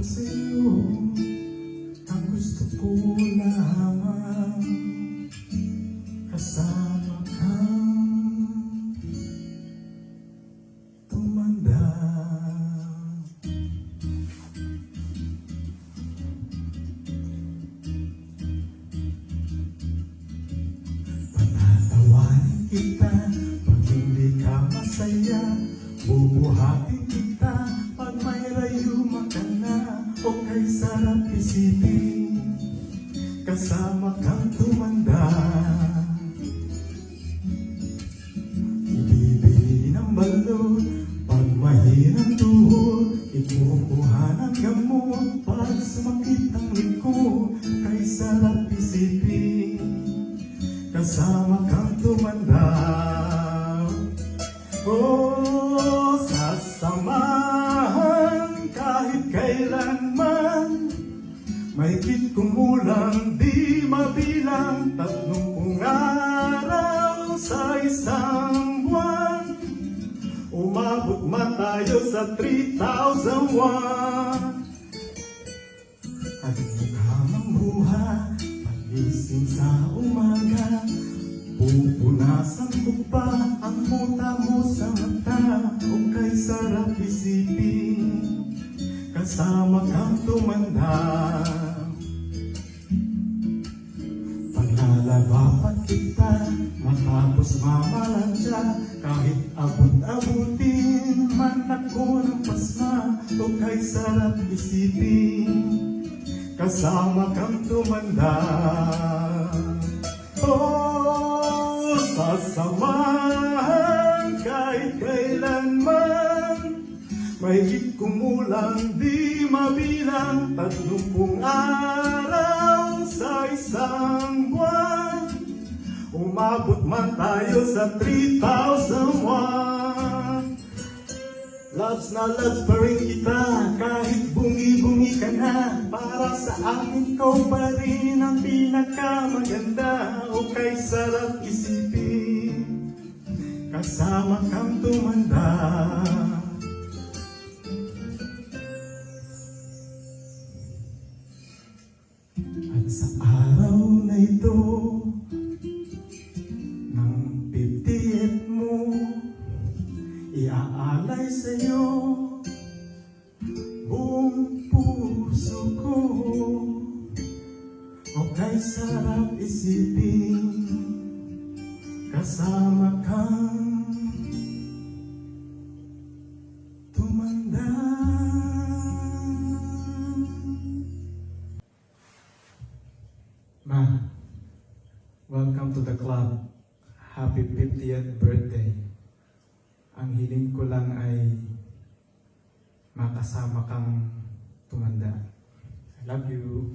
ko sa'yo, ang gusto ko lamang kasama kang tumanda. Panatawanin kita pag hindi ka masaya, bubuhatin kita pag may rayuma ka na. O kay sarap isipin kasama kang tumanda. Ibibili ng balon pag mahirang tuhod, ikukuha ng gamot pag sumakit ang likod. Kay sarap isipin kasama kang tumanda. Oh, sasamahan kahit kailanman, mahigit kumulang di mabilang, 30 araw sa isang buwan. Umabot man tayo sa 3,001. At mukha mang buha, pagising sa umaga, pupunasan ko pa ang muta mo sa mata. O kay sarap isipin kasama kang tumanda. Panlalabapan kita matapos mamalansya, kahit abot-abutin man ako ng pasma. O kay sarap isipin kasama kang tumanda. Oh, sasamahan kahit kailanman, mahigit kumulang di mabilang, 30 araw sa isang buwan. Umabot man tayo sa 3,001. Loves na loves pa rin kita kahit bungi-bungi ka na. Para sa akin ikaw pa rin ang pinakamaganda. O kay sarap isipin kasama kang tumanda. At sa araw na ito ng 50th mo, iaalay sa'yo buong puso ko. O kay sarap isipin kasama kang tumanda. Ma, welcome to the club. Happy 50th birthday. Ang hiling ko lang ay makasama kang tumanda. I love you.